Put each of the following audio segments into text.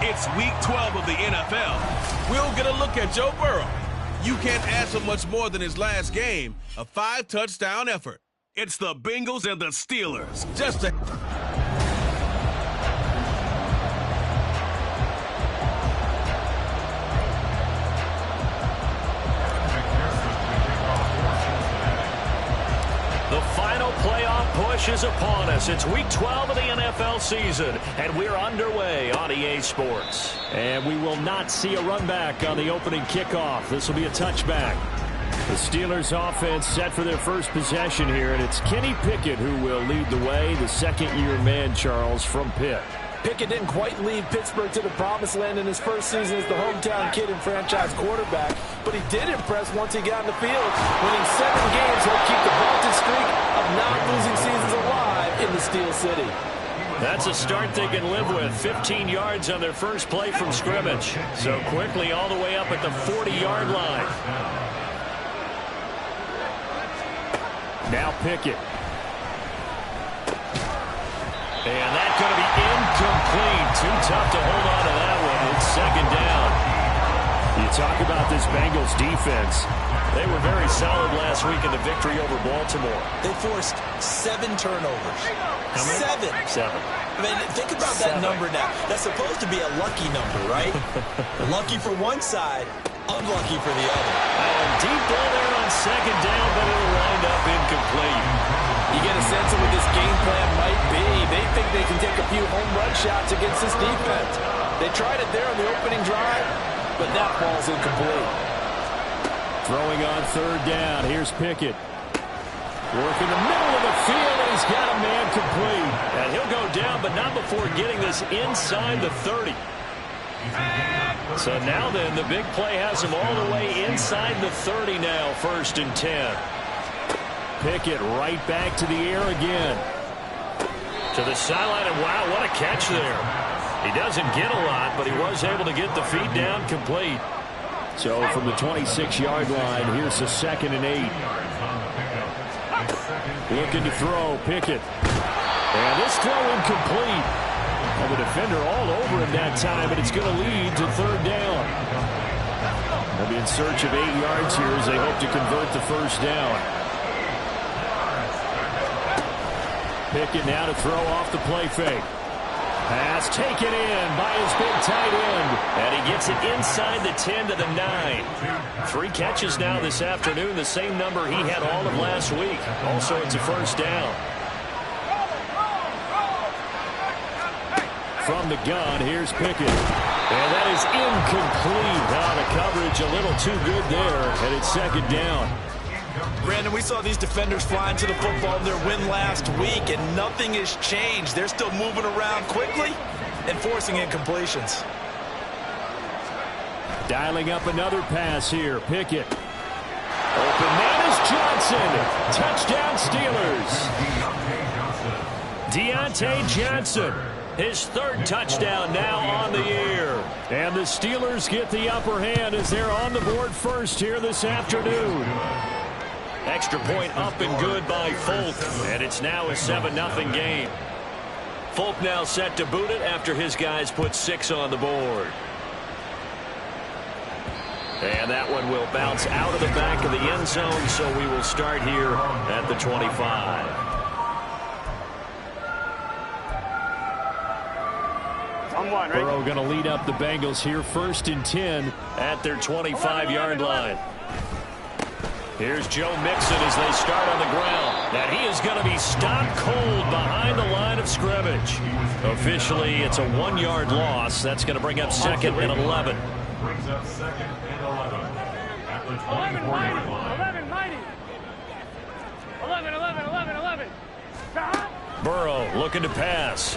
It's week 12 of the NFL. We'll get a look at Joe Burrow. You can't ask for much more than his last game, a 5-touchdown effort. It's the Bengals and the Steelers. Just a... The final playoff push is upon us. It's week 12 of the NFL season, and we're underway on EA Sports. And we will not see a run back on the opening kickoff. This will be a touchback. The Steelers offense set for their first possession here, and it's Kenny Pickett who will lead the way, the second-year man, Charles, from Pitt. Pickett didn't quite lead Pittsburgh to the promised land in his first season as the hometown kid and franchise quarterback, but he did impress once he got in the field. Winning 7 games, he'll keep the vaunted streak of non-losing seasons alive in the Steel City. That's a start they can live with. 15 yards on their first play from scrimmage. So quickly all the way up at the 40-yard line. Now Pickett. And that's going to be incomplete. Too tough to hold on to that one. It's second down. You talk about this Bengals defense. They were very solid last week in the victory over Baltimore. They forced 7 turnovers. How many? 7. I mean, think about that number now. That's supposed to be a lucky number, right? Lucky for one side, unlucky for the other. And deep ball there on second down, but it'll wind up incomplete. You get a sense of what this game plan might be. They think they can take a few home run shots against this defense. They tried it there on the opening drive, but that ball's incomplete. Throwing on third down. Here's Pickett. Working the middle of the field, and he's got a man complete. And he'll go down, but not before getting this inside the 30. So now then, the big play has him all the way inside the 30 now, 1st and 10. Pickett right back to the air again. To the sideline, and wow, what a catch there. He doesn't get a lot, but he was able to get the feet down complete. So from the 26-yard line, here's the 2nd and 8. Looking to throw, Pickett. And this throw incomplete. And the defender all over him that time, but it's going to lead to 3rd down. They'll be in search of 8 yards here as they hope to convert the first down. Pickett now to throw off the play fake. Pass taken in by his big tight end. And he gets it inside the 10 to the 9. 3 catches now this afternoon, the same number he had all of last week. Also, it's a first down. From the gun, here's Pickett. And that is incomplete. The coverage a little too good there, and it's 2nd down. Brandon, we saw these defenders flying to the football in their win last week, and nothing has changed. They're still moving around quickly and forcing incompletions. Dialing up another pass here. Pickett. Open man is Johnson. Touchdown Steelers. Deontay Johnson. His 3rd touchdown now on the year. And the Steelers get the upper hand as they're on the board first here this afternoon. Extra point up and good by Folk. And it's now a 7-0 game. Folk now set to boot it after his guys put 6 on the board. And that one will bounce out of the back of the end zone, so we will start here at the 25. Burrow going to lead up the Bengals here, 1st and 10 at their 25-yard line. Here's Joe Mixon as they start on the ground. And he is going to be stopped cold behind the line of scrimmage. Officially, it's a 1-yard loss. That's going to bring up 2nd and 11. Brings up 2nd and 11 at the 24-yard line. 11. Burrow looking to pass.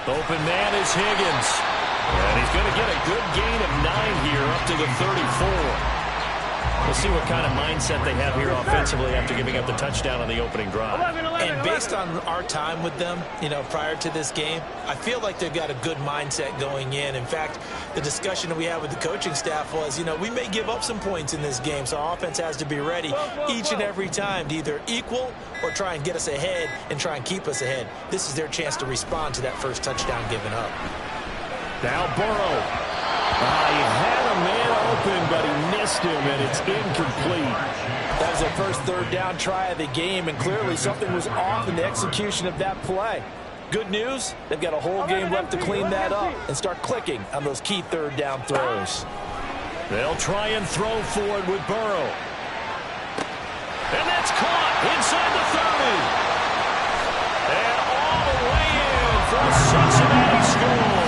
Open man is Higgins. And he's going to get a good gain of 9 here up to the 34. We'll see what kind of mindset they have here offensively after giving up the touchdown on the opening drive. 11, And based on our time with them, prior to this game, I feel like they've got a good mindset going in. In fact, the discussion that we had with the coaching staff was, we may give up some points in this game, so our offense has to be ready each and every time to either equal or try and get us ahead and try and keep us ahead. This is their chance to respond to that first touchdown given up. Now Burrow. He had a man open, but he missed him, and it's incomplete. That was their first third down try of the game, and clearly something was off in the execution of that play. Good news, they've got a whole game left to clean that up and start clicking on those key third down throws. They'll try and throw forward with Burrow. And that's caught inside the 30. And all the way in for a Cincinnati score.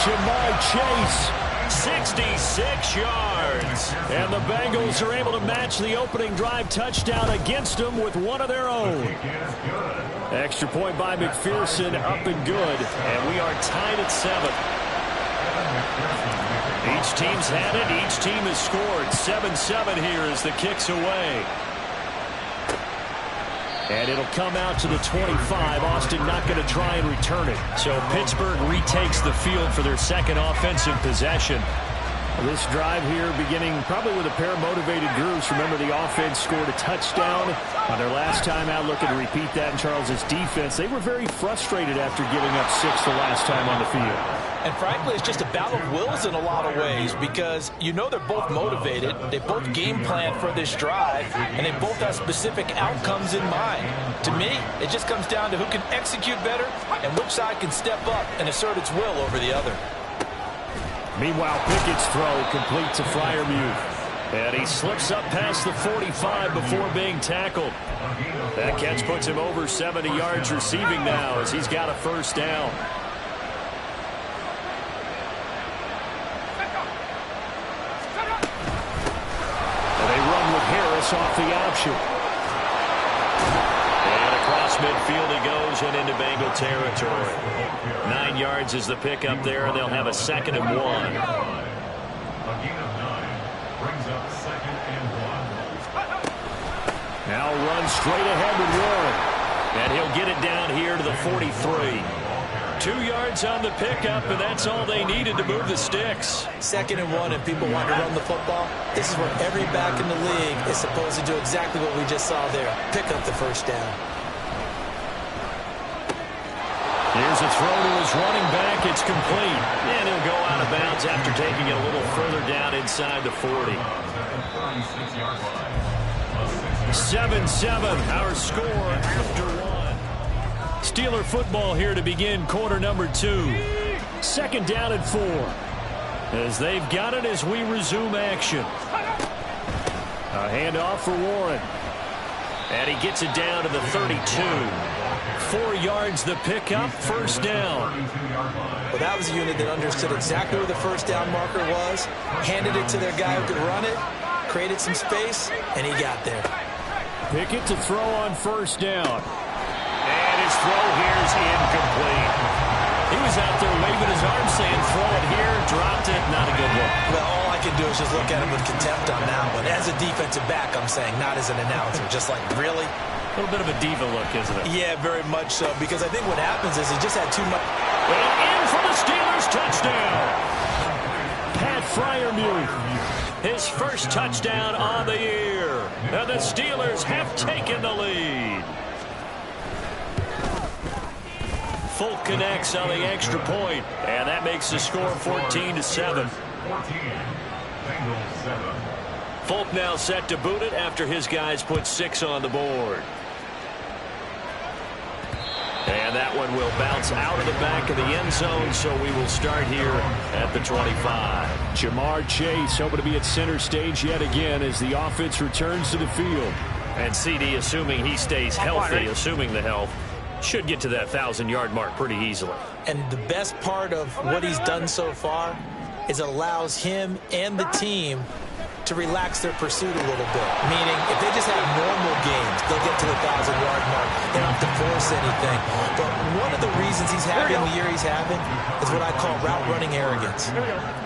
Jamar Chase. 66 yards. And the Bengals are able to match the opening drive touchdown against them with one of their own. Extra point by McPherson, up and good. And we are tied at 7. Each team's had it. Each team has scored. 7-7 here as the kick's away. And it'll come out to the 25. Austin not going to try and return it. So Pittsburgh retakes the field for their second offensive possession. This drive here beginning probably with a pair of motivated groups. Remember, the offense scored a touchdown on their last time out. Looking to repeat that in Charles's defense. They were very frustrated after giving up 6 the last time on the field. And frankly, it's just a battle of wills in a lot of ways because they're both motivated. They both game plan for this drive, and they both have specific outcomes in mind. To me, it just comes down to who can execute better and which side can step up and assert its will over the other. Meanwhile, Pickett's throw complete to Freiermuth. And he slips up past the 45 before being tackled. That catch puts him over 70 yards receiving now as he's got a first down. Off the option. And across midfield he goes and into Bengal territory. 9 yards is the pickup there, and they'll have a 2nd and 1. A gain of 9 brings up 2nd and 1. Now runs straight ahead with Warren. And he'll get it down here to the 43. 2 yards on the pickup, and that's all they needed to move the sticks. 2nd and 1, and people want to run the football. This is where every back in the league is supposed to do exactly what we just saw there. Pick up the first down. Here's a throw to his running back. It's complete. And he'll go out of bounds after taking it a little further down inside the 40. 7-7, our score after 1. Steeler football here to begin quarter number 2. 2nd down and 4. As they've got it as we resume action. A handoff for Warren. And he gets it down to the 32. 4 yards the pickup, first down. Well, that was a unit that understood exactly where the first down marker was, handed it to their guy who could run it, created some space, and he got there. Pickett to throw on first down. And his throw here is incomplete. He was out there waving his arm saying, throw it here, dropped it, not a good one. Well, all I can do is just look at him with contempt on that one. As a defensive back, I'm saying, not as an announcer. Just like, really? A little bit of a diva look, isn't it? Yeah, very much so, because I think what happens is he just had too much. And in for the Steelers touchdown. Pat Freiermuth. His first touchdown on the year. And the Steelers have taken the lead. Folk connects on the extra point, and that makes the score 14-7. Folk now set to boot it after his guys put 6 on the board. And that one will bounce out of the back of the end zone, so we will start here at the 25. Jamar Chase hoping to be at center stage yet again as the offense returns to the field. And CD, assuming he stays healthy, assuming the health, should get to that 1,000-yard mark pretty easily. And the best part of what he's done so far is it allows him and the team to relax their pursuit a little bit. Meaning, if they just have normal games, they'll get to the 1,000-yard mark. They don't have to force anything. But one of the reasons he's having the year he's having is what I call route-running arrogance.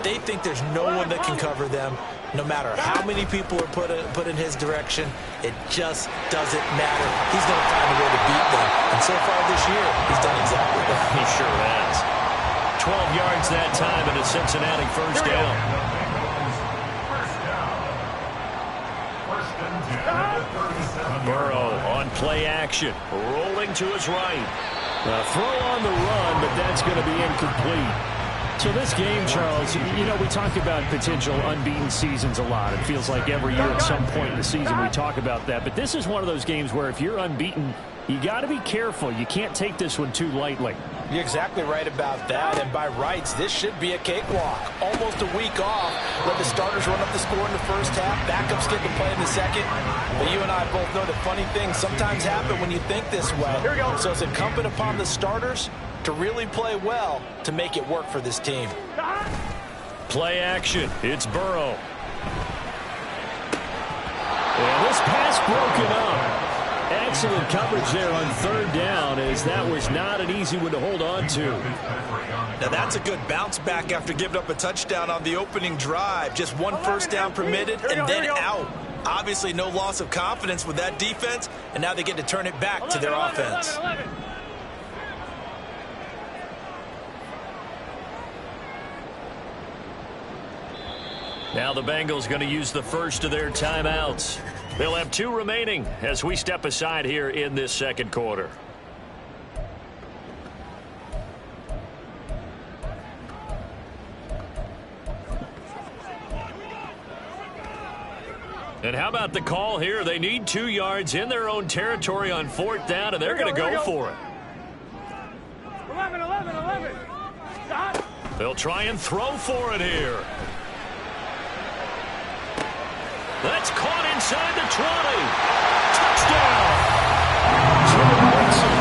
They think there's no one that can cover them. No matter how many people are put in his direction, it just doesn't matter. He's going to find a way to beat them. And so far this year, he's done exactly that. He sure has. 12 yards that time and a Cincinnati first down. Burrow on play action, rolling to his right. Throw on the run, but that's going to be incomplete. So this game, Charles, you know, we talk about potential unbeaten seasons a lot. It feels like every year at some point in the season we talk about that. But this is one of those games where if you're unbeaten, you got to be careful. You can't take this one too lightly. You're exactly right about that. And by rights, this should be a cakewalk. Almost a week off. Let the starters run up the score in the first half. Backups get to play in the second. But you and I both know that funny things sometimes happen when you think this way. So it's incumbent upon the starters to really play well to make it work for this team. Play action. It's Burrow. And this pass broken up. Excellent coverage there on third down, as that was not an easy one to hold on to. Now that's a good bounce back after giving up a touchdown on the opening drive. Just one first down permitted and then out. Obviously no loss of confidence with that defense, and now they get to turn it back to their offense. Now the Bengals going to use the first of their timeouts. They'll have 2 remaining as we step aside here in this second quarter. And how about the call here? They need 2 yards in their own territory on 4th down, and they're going to go for it. 11. They'll try and throw for it here. That's caught inside the 20. Touchdown! Joe Mixon.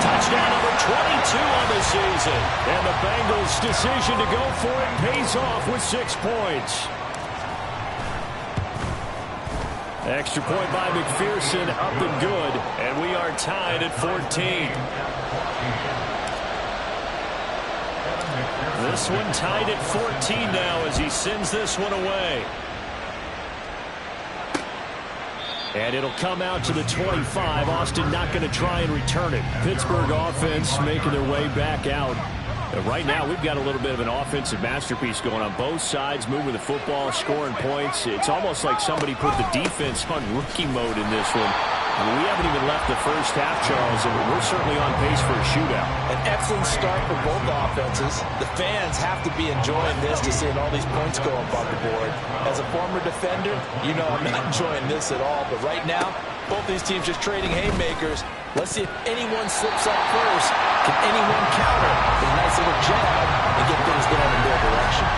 Touchdown number 22 on the season. And the Bengals' decision to go for it pays off with 6 points. Extra point by McPherson, up and good. And we are tied at 14. This one tied at 14 now as he sends this one away. And it'll come out to the 25. Austin not going to try and return it. Pittsburgh offense making their way back out. Right now, we've got a little bit of an offensive masterpiece going on both sides, moving the football, scoring points. It's almost like somebody put the defense on rookie mode in this one. I mean, we haven't even left the first half, Charles, and we're certainly on pace for a shootout. An excellent start for both offenses. The fans have to be enjoying this, to seeing all these points go up on the board. As a former defender, you know I'm not enjoying this at all. But right now, both these teams just trading haymakers. Let's see if anyone slips up first. Can anyone counter with a nice little jab and get things going in their direction?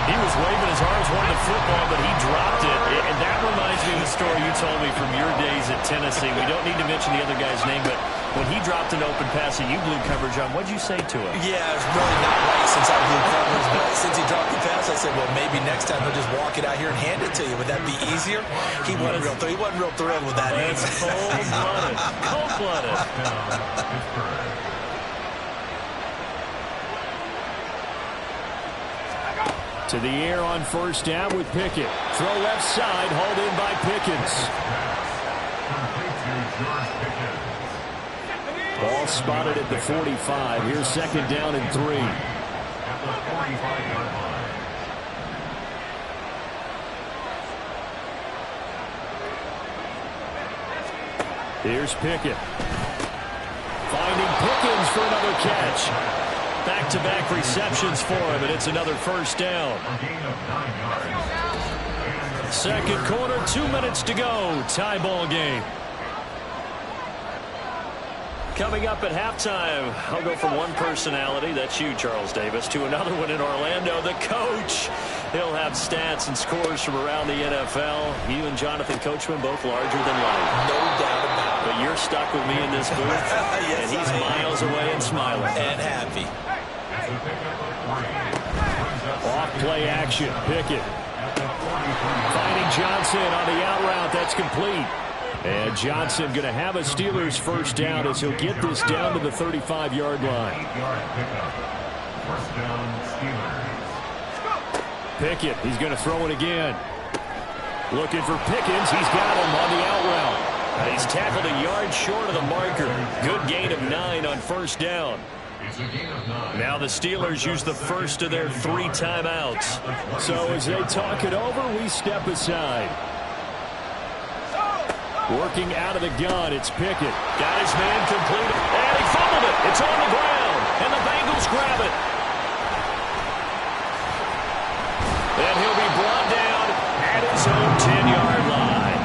He was waving his arms, wanting the football, but he dropped it. And that reminds me of the story you told me from your days at Tennessee. We don't need to mention the other guy's name, but when he dropped an open pass and you blew coverage on, what'd you say to him? Yeah, it's really not right since I blew coverage, but since he dropped the pass, I said, well, maybe next time he'll just walk it out here and hand it to you. Would that be easier? He wasn't real thrilled with that answer. Cold-blooded. Cold-blooded. To the air on first down with Pickett. Throw left side, hauled in by Pickens. Ball spotted at the 45. Here's second down and 3. At the 45-yard line. Here's Pickett. Finding Pickens for another catch. Back-to-back receptions for him, and it's another first down. A gain of 9 yards. Second quarter, 2 minutes to go. Tie ball game. Coming up at halftime, I'll go from one personality, that's you, Charles Davis, to another one in Orlando, the coach. He'll have stats and scores from around the NFL. You and Jonathan Coachman, both larger than life. No doubt about it. But you're stuck with me in this booth, Yes, and he's miles away and smiling. And happy. It's a pickup of 3. Off play action. Pickett Finding Johnson on the out route. That's complete. And Johnson going to have a Steelers first down as he'll get this down to the 35-yard line. First down, Steelers. Pickett, he's going to throw it again. Looking for Pickens. He's got him on the out route. He's tackled a yard short of the marker. Good gain of 9 on first down. Now the Steelers use the first of their 3 timeouts. So as they talk it over, we step aside. Working out of the gun, it's Pickett. Got his man completed. And he fumbled it. It's on the ground. And the Bengals grab it. And he'll be brought down at his own 10-yard line.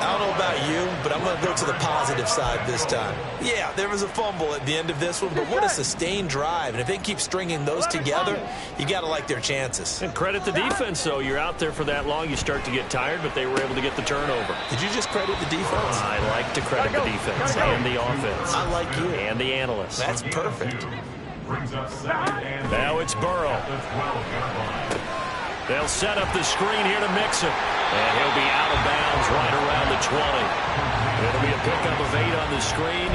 I don't know about you, but I'm going to go to the positive side this time. Yeah, there was a fumble at the end of this one, but what a sustained drive. And if they keep stringing those together, you got to like their chances. And credit the defense, though. You're out there for that long, you start to get tired, but they were able to get the turnover. Did you just credit the defense? I like to credit the defense and the offense. I like you. And the analysts. That's perfect. Now it's Burrow. They'll set up the screen here to Mixon. And he'll be out of bounds right around the 20. It'll be a pickup of 8 on the screen,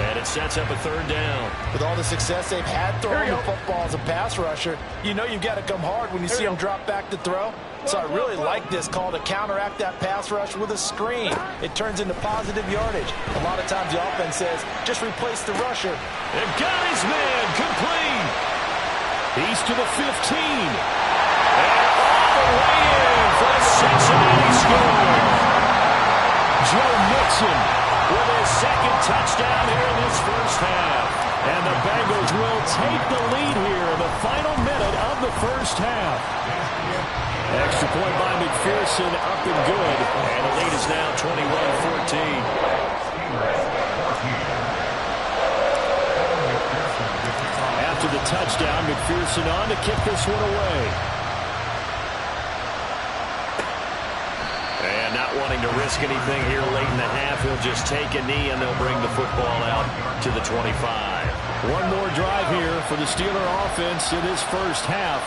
and it sets up a third down. With all the success they've had throwing the football as a pass rusher, you know you've got to come hard when you see them drop back to throw. So I really like this call to counteract that pass rush with a screen. It turns into positive yardage. A lot of times the offense says, just replace the rusher. They've got his man complete. He's to the 15. And all the way in for the Cincinnati score. Joe Mixon with his second touchdown here in this first half. And the Bengals will take the lead here in the final minute of the first half. Extra point by McPherson, up and good. And the lead is now 21-14. After the touchdown, McPherson on to kick this one away. And not wanting to risk anything here late in the half, he'll just take a knee and they'll bring the football out to the 25. One more drive here for the Steeler offense in this first half.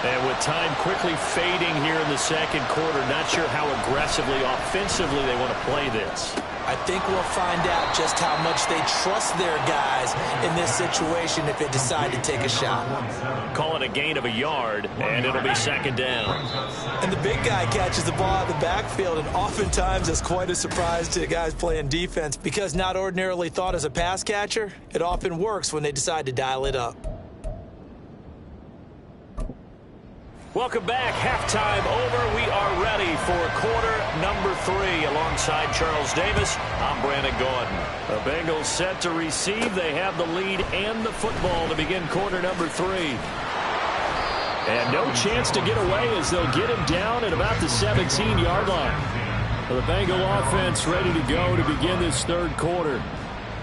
And with time quickly fading here in the second quarter, not sure how aggressively, offensively they want to play this. I think we'll find out just how much they trust their guys in this situation if they decide to take a shot. Call it a gain of a yard, and it'll be second down. And the big guy catches the ball out of the backfield, and oftentimes it's quite a surprise to the guys playing defense because not ordinarily thought as a pass catcher, it often works when they decide to dial it up. Welcome back. Halftime over. We are ready for quarter number 3. Alongside Charles Davis, I'm Brandon Gordon. The Bengals set to receive. They have the lead and the football to begin quarter number 3. And no chance to get away as they'll get him down at about the 17-yard line. The Bengal offense ready to go to begin this third quarter.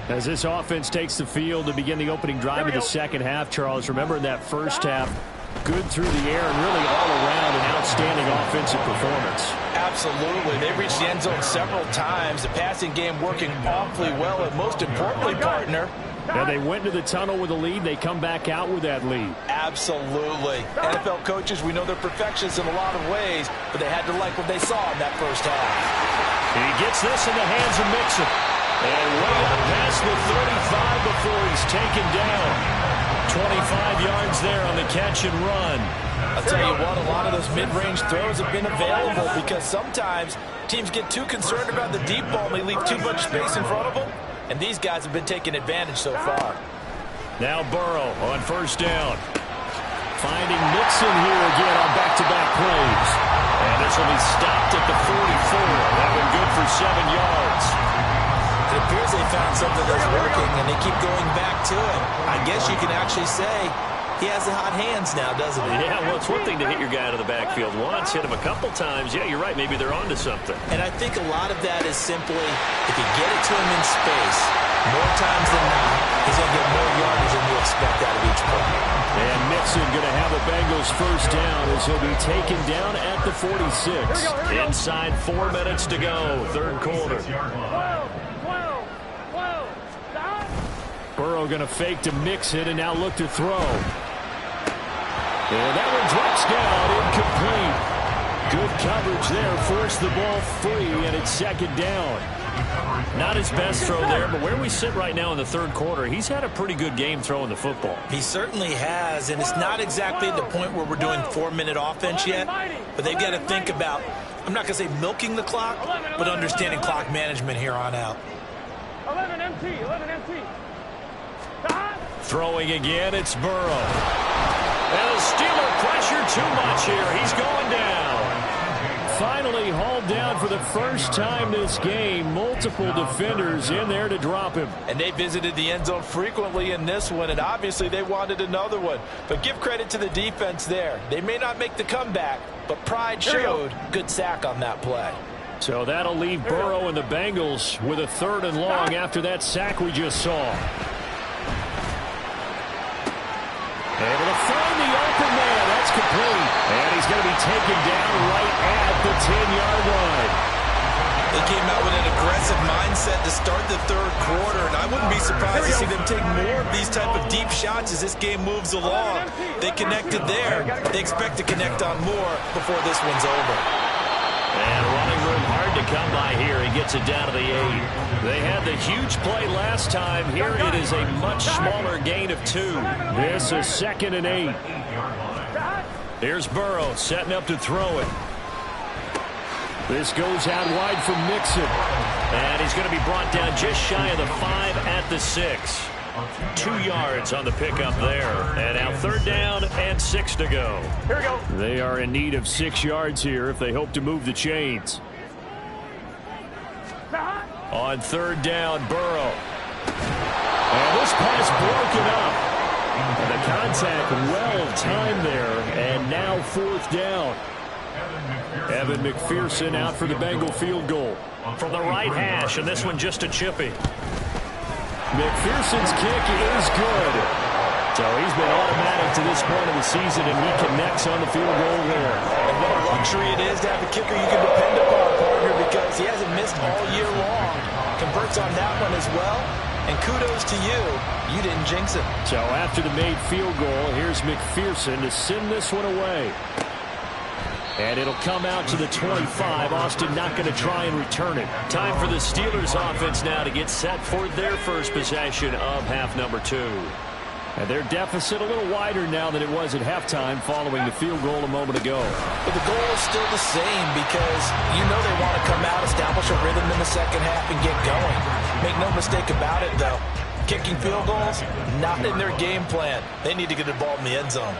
As this offense takes the field to begin the opening drive of the second half, Charles, remember in that first half, good through the air and really all around an outstanding offensive performance. Absolutely. They reached the end zone several times. The passing game working awfully well, and most importantly, partner. And they went to the tunnel with a lead. They come back out with that lead. Absolutely. NFL coaches, we know they're perfectionists in a lot of ways, but they had to like what they saw in that first half. He gets this in the hands of Mixon. And way up past the 35 before he's taken down. 25 yards there on the catch and run. I'll tell you what, a lot of those mid-range throws have been available because sometimes teams get too concerned about the deep ball and they leave too much space in front of them. And these guys have been taking advantage so far. Now Burrow on first down. Finding Mixon here again on back-to-back plays. And this will be stopped at the 44. That one good for 7 yards. It appears they found something that's working, and they keep going back to it. I guess you can actually say he has the hot hands now, doesn't he? Yeah, well, it's one thing to hit your guy out of the backfield once, hit him a couple times. Yeah, you're right. Maybe they're onto something. And I think a lot of that is simply if you get it to him in space, more times than not, he's going to get more yardage than you expect out of each play. And Mixon going to have the Bengals first down as he'll be taken down at the 46. Inside 4 minutes to go, third quarter. Burrow going to fake to Mixon and now look to throw. And that one drops down, incomplete. Good coverage there. Forced the ball free, and it's second down. Not his best throw there, but where we sit right now in the third quarter, he's had a pretty good game throwing the football. He certainly has, and it's not exactly at the point where we're doing 4-minute offense yet, but they've got to think about, I'm not going to say milking the clock, but understanding clock management here on out. 11 MT, 11 MT. Throwing again, it's Burrow. And the Steeler pressure too much here. He's going down. Finally hauled down for the first time this game. Multiple defenders in there to drop him. And they visited the end zone frequently in this one, and obviously they wanted another one. But give credit to the defense there. They may not make the comeback, but pride showed. Good sack on that play. So that'll leave Burrow and the Bengals with a 3rd and long after that sack we just saw. Able to find the open man. That's complete. And he's going to be taken down right at the 10-yard line. They came out with an aggressive mindset to start the third quarter, and I wouldn't be surprised to see them take more of these type of deep shots as this game moves along. They connected there. They expect to connect on more before this one's over. And running room hard to come by here. He gets it down to the 8. They had the huge play last time. Here it is a much smaller gain of 2. This is 2nd and 8. Here's Burrow setting up to throw it. This goes out wide for Mixon. And he's going to be brought down just shy of the 5 at the 6. 2 yards on the pickup there. And now 3rd down and 6 to go. Here we go. They are in need of 6 yards here if they hope to move the chains. On 3rd down, Burrow. And this pass broken up. And the contact well timed there. And now 4th down. Evan McPherson out for the Bengal field goal. From the right hash, and this one just a chippy. McPherson's kick is good. So he's been automatic to this point of the season, and he connects on the field goal there. And what a luxury it is to have a kicker you can depend upon, partner, because he hasn't missed all year long. Converts on that one as well. And kudos to you. You didn't jinx it. So after the made field goal, here's McPherson to send this one away. And it'll come out to the 25. Austin not going to try and return it. Time for the Steelers offense now to get set for their first possession of half number 2. And their deficit a little wider now than it was at halftime following the field goal a moment ago. But the goal is still the same because you know they want to come out, establish a rhythm in the second half, and get going. Make no mistake about it, though. Kicking field goals, not in their game plan. They need to get the ball in the end zone.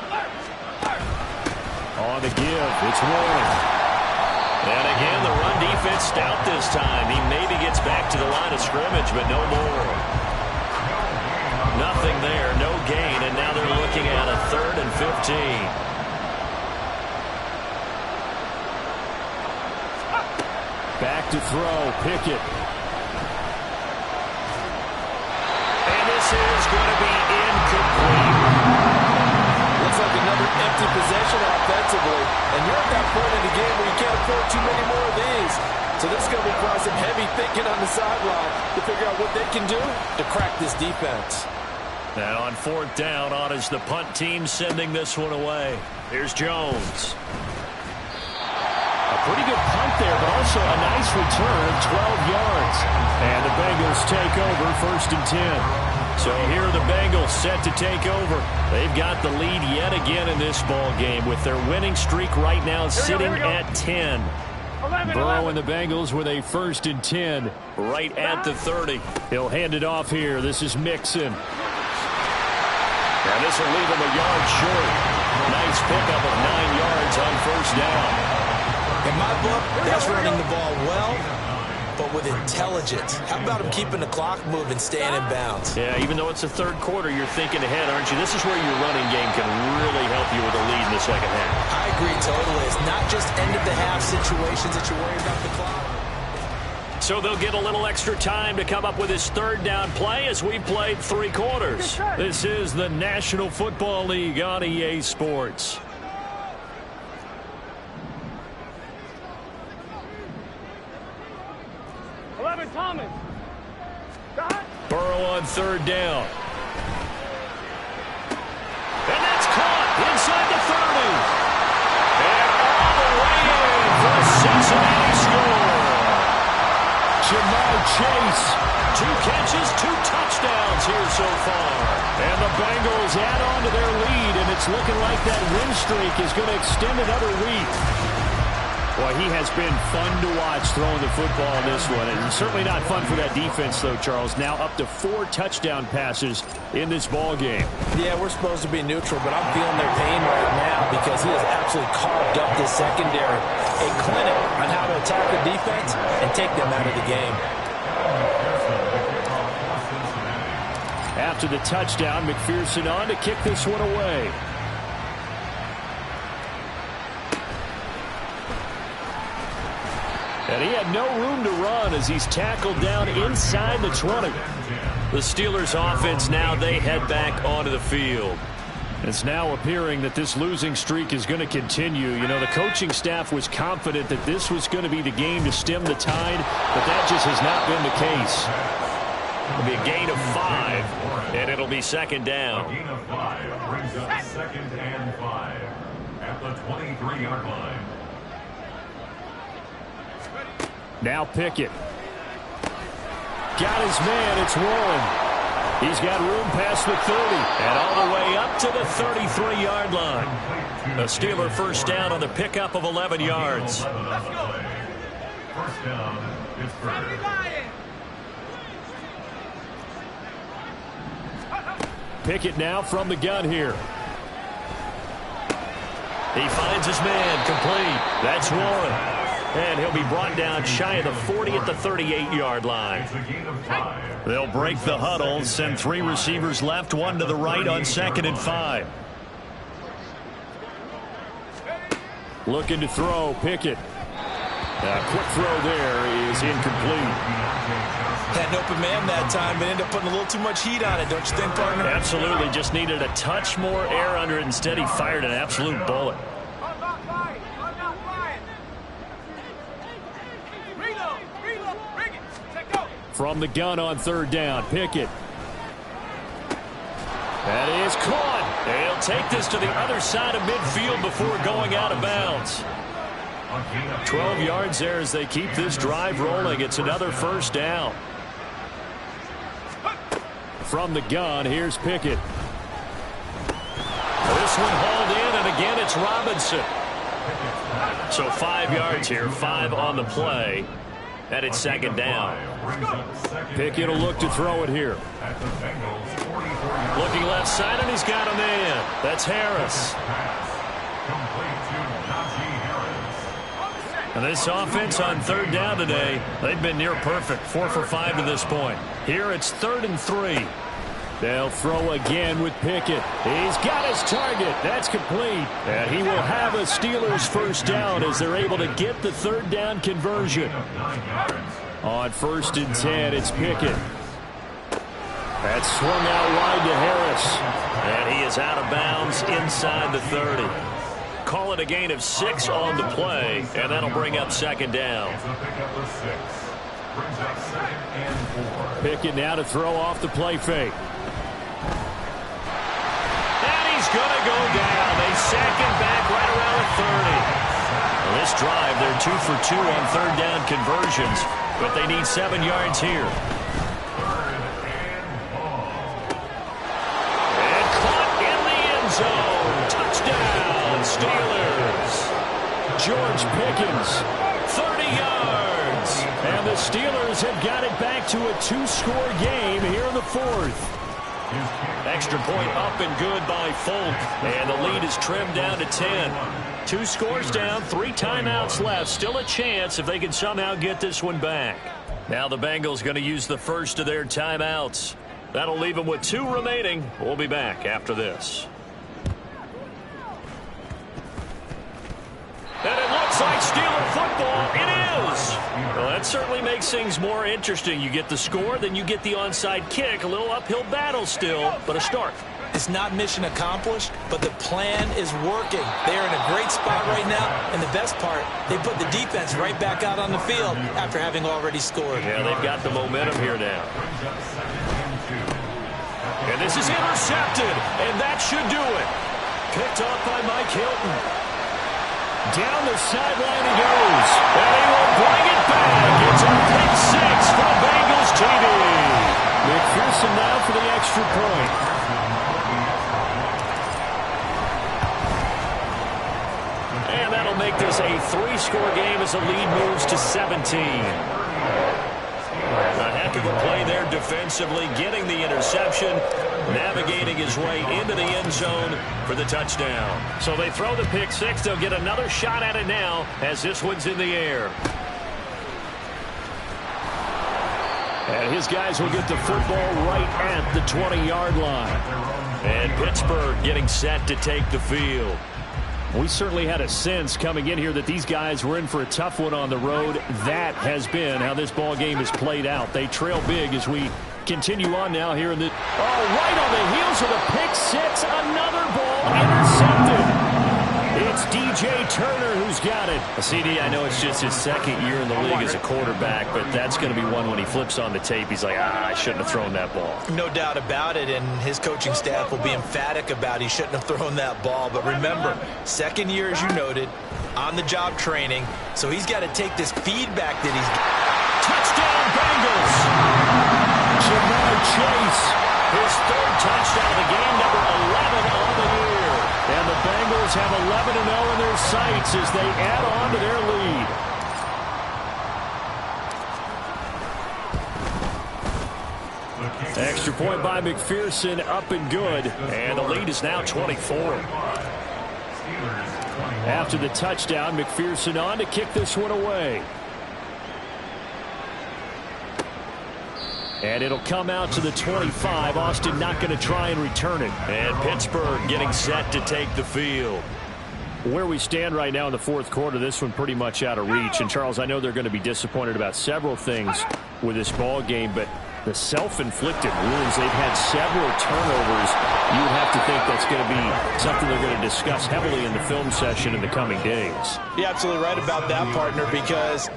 On the give, it's Warren. And again, the run defense stout this time. He maybe gets back to the line of scrimmage, but no more. Nothing there, no gain, and now they're looking at a 3rd and 15. Back to throw, Pickett. And this is going to be incomplete. Looks like another empty possession offensively. And you're at that point in the game where you can't afford too many more of these. So this is going to require some heavy thinking on the sideline to figure out what they can do to crack this defense. Now on 4th down, on is the punt team sending this one away. Here's Jones. A pretty good punt there, but also a nice return of 12 yards. And the Bengals take over 1st and 10. So here are the Bengals set to take over. They've got the lead yet again in this ball game with their winning streak right now sitting at 10. Burrow and the Bengals with a 1st and 10. Right at the 30. He'll hand it off here. This is Mixon. And this will leave him a yard short. Nice pickup of 9 yards on 1st down. In my book, that's running the ball well, but with intelligence. How about him keeping the clock moving, staying in bounds? Yeah, even though it's the 3rd quarter, you're thinking ahead, aren't you? This is where your running game can really help you with a lead in the second half. I agree totally. It's not just end-of-the-half situations that you're worried about the clock. So they'll get a little extra time to come up with his 3rd down play as we've played 3 quarters. This is the National Football League on EA Sports. Thomas. Burrow on 3rd down. And that's caught inside the 30. And all the way in. chase. 2 catches, 2 touchdowns here so far. And the Bengals add on to their lead, and it's looking like that win streak is going to extend another week. Boy, he has been fun to watch throwing the football in this one. And certainly not fun for that defense, though, Charles. Now up to 4 touchdown passes in this ball game. Yeah, we're supposed to be neutral, but I'm feeling their pain right now because he has absolutely carved up this secondary. A clinic on how to attack the defense and take them out of the game. After the touchdown, McPherson on to kick this one away. And he had no room to run as he's tackled down inside the 20. The Steelers offense now, they head back onto the field. It's now appearing that this losing streak is going to continue. You know, the coaching staff was confident that this was going to be the game to stem the tide, but that just has not been the case. It'll be a gain of 5, and it'll be second down. A gain of 5 brings up 2nd and 5 at the 23-yard line. Now Pickett. Got his man. It's Warren. He's got room past the 30. And all the way up to the 33-yard line. A Steeler first down on the pickup of 11 yards. First down, Pittsburgh. Pickett now from the gun here. He finds his man, complete. That's Warren. And he'll be brought down shy of the 40 at the 38-yard line. They'll break the huddle, send 3 receivers left, 1 to the right on 2nd and 5. Looking to throw, Pickett. Quick throw there is incomplete. Had an open man that time, but ended up putting a little too much heat on it, don't you think, partner? Absolutely. Just needed a touch more air under it. Instead, he fired an absolute bullet. From the gun on 3rd down, Pickett. That is caught. They'll take this to the other side of midfield before going out of bounds. 12 yards there as they keep this drive rolling. It's another first down. From the gun, here's Pickett. This one hauled in, and again it's Robinson. So 5 yards here, 5 on the play. And it's second down. Pickett will look to throw it here. Looking left side, and he's got a man. That's Harris. And this offense on 3rd down today, they've been near perfect. 4 for 5 to this point. Here it's 3rd and 3. They'll throw again with Pickett. He's got his target. That's complete. And he will have a Steelers first down as they're able to get the 3rd down conversion. On 1st and 10, it's Pickett. That's swung out wide to Harris. And he is out of bounds inside the 30. Call it a gain of 6 on the play, and that'll bring up second down. Pickett now to throw off the play fake. He's going to go down. They sack him back right around the 30. Well, this drive, they're 2 for 2 on 3rd down conversions, but they need 7 yards here. And caught in the end zone. Touchdown, Steelers. George Pickens. 30 yards. And the Steelers have got it back to a 2-score game here in the 4th. Extra point up and good by Folk. And the lead is trimmed down to 10. 2 scores down, 3 timeouts left. Still a chance if they can somehow get this one back. Now the Bengals going to use the first of their timeouts. That'll leave them with 2 remaining. We'll be back after this. And it looks like Steeler football. It is. Well, that certainly makes things more interesting. You get the score, then you get the onside kick. A little uphill battle still, but a start. It's not mission accomplished, but the plan is working. They are in a great spot right now, and the best part, they put the defense right back out on the field after having already scored. Yeah, they've got the momentum here now. And this is intercepted, and that should do it. Picked off by Mike Hilton. Down the sideline he goes. And he will bring it back. It's a pick 6 for the Bengals. TD. McPherson now for the extra point. And that'll make this a 3-score game as the lead moves to 17. A heck of a play there defensively, getting the interception, navigating his way into the end zone for the touchdown. So they throw the pick six. They'll get another shot at it now as this one's in the air. And his guys will get the football right at the 20-yard line. And Pittsburgh getting set to take the field. We certainly had a sense coming in here that these guys were in for a tough one on the road. That has been how this ball game has played out. They trail big as we continue on now here in the... Oh, right on the heels of the pick six. Another ball intercepted. It's DJ Turner who's got it. CD, I know it's just his second year in the league as a quarterback, but that's going to be one when he flips on the tape. He's like, I shouldn't have thrown that ball. No doubt about it, and his coaching staff will be emphatic about he shouldn't have thrown that ball. But remember, second year, as you noted, on-the-job training, so he's got to take this feedback that he's... Touchdown, Bengals! Jamar Chase. His third touchdown of the game, number 11 on the year. And the Bengals have 11-0 in their sights as they add on to their lead. Extra point by McPherson, up and good. And the lead is now 24. After the touchdown, McPherson on to kick this one away. And it'll come out to the 25. Austin not going to try and return it. And Pittsburgh getting set to take the field. Where we stand right now in the fourth quarter, this one pretty much out of reach. And, Charles, I know they're going to be disappointed about several things with this ball game, but the self-inflicted wounds, they've had several turnovers. You would have to think that's going to be something they're going to discuss heavily in the film session in the coming days. You're absolutely right about that, partner, because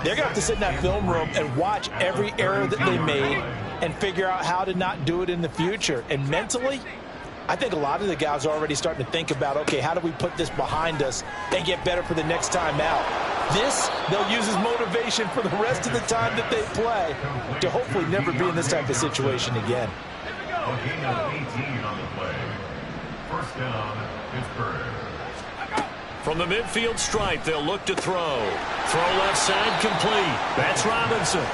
they're going to have to sit in that film room and watch every error that they made and figure out how to not do it in the future. And mentally, I think a lot of the guys are already starting to think about, okay, how do we put this behind us and get better for the next time out? This, they'll use as motivation for the rest of the time that they play to hopefully never be in this type of situation again. A gain of 18 on the play. First down, Pittsburgh. From the midfield stripe, they'll look to throw. Throw left side complete. That's Robinson.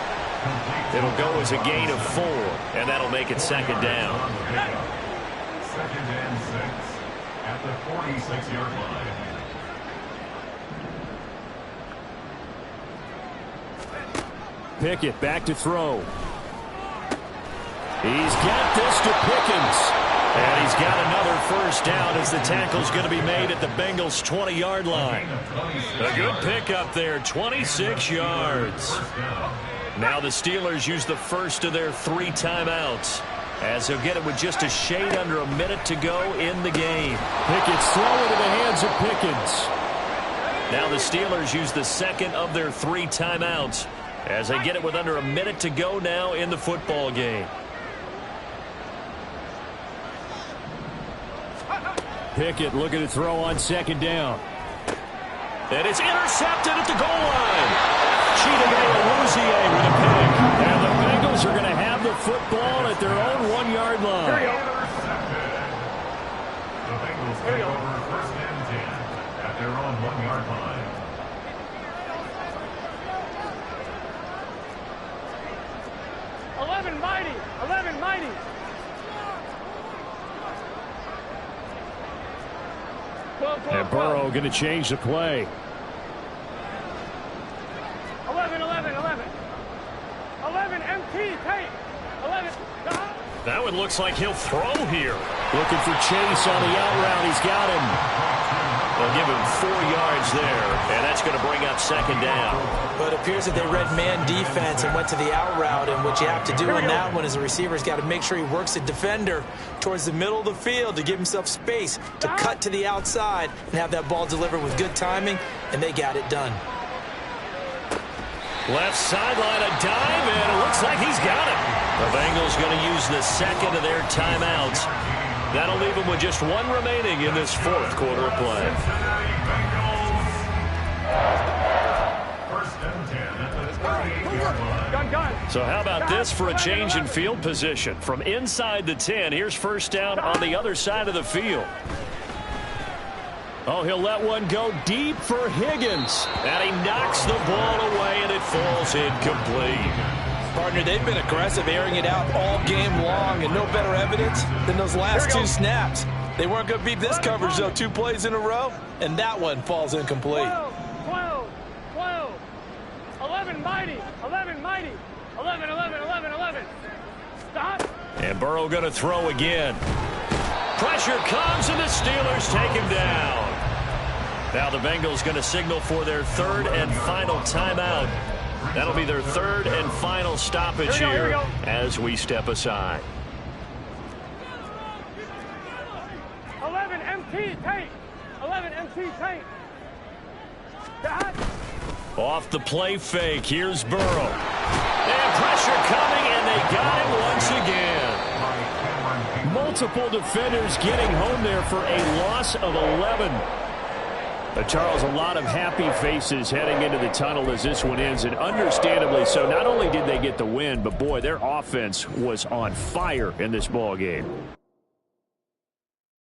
It'll go as a gain of 4, and that'll make it second down. Second and 6 at the 46-yard line. Pickett back to throw. He's got this to Pickens. And he's got another first down as the tackle's going to be made at the Bengals' 20-yard line. A good pickup there, 26 yards. Now the Steelers use the first of their 3 timeouts, as he'll get it with just a shade under a minute to go in the game. Pickett's throw into the hands of Pickens. Now the Steelers use the second of their 3 timeouts, as they get it with under a minute to go now in the football game. Pickett looking to throw on second down. And it's intercepted at the goal line. Chidobe with a pick. And the Bengals are going to have the football at their own 1-yard line. The Bengals take over first and 10 at their own 1-yard line. Mighty. And Burrow going to change the play. 11 MT tape. 11. That one looks like he'll throw here. Looking for Chase on the out route. He's got him. They'll give him 4 yards there, and that's going to bring up second down. But it appears that they read man defense and went to the out route, and what you have to do in that one as a receiver's got to make sure he works a defender towards the middle of the field to give himself space to cut to the outside and have that ball delivered with good timing, and they got it done. Left sideline, a dive, and it looks like he's got it. The Bengals going to use the second of their timeouts. That'll leave them with just 1 remaining in this fourth quarter of play. First and 10 at the 38-yard line. gun. So how about this for a change in field position? From inside the 10, here's first down on the other side of the field. Oh, he'll let one go deep for Higgins. And he knocks the ball away, and it falls incomplete. Partner, they've been aggressive, airing it out all game long, and no better evidence than those last two snaps. They weren't going to beat this coverage, though, 2 plays in a row, and that one falls incomplete. 12, 11, mighty, 11, mighty, 11, 11, 11, 11. Stop. And Burrow going to throw again. Pressure comes, and the Steelers take him down. Now the Bengals going to signal for their 3rd and final timeout. That'll be their 3rd and final stoppage here as we step aside. 11 MT tank. 11 MT tank. Stop. Off the play fake, here's Burrow. And pressure coming, and they got him once again. Multiple defenders getting home there for a loss of 11. But Charles, a lot of happy faces heading into the tunnel as this one ends, and understandably so. Not only did they get the win, but boy, their offense was on fire in this ball game.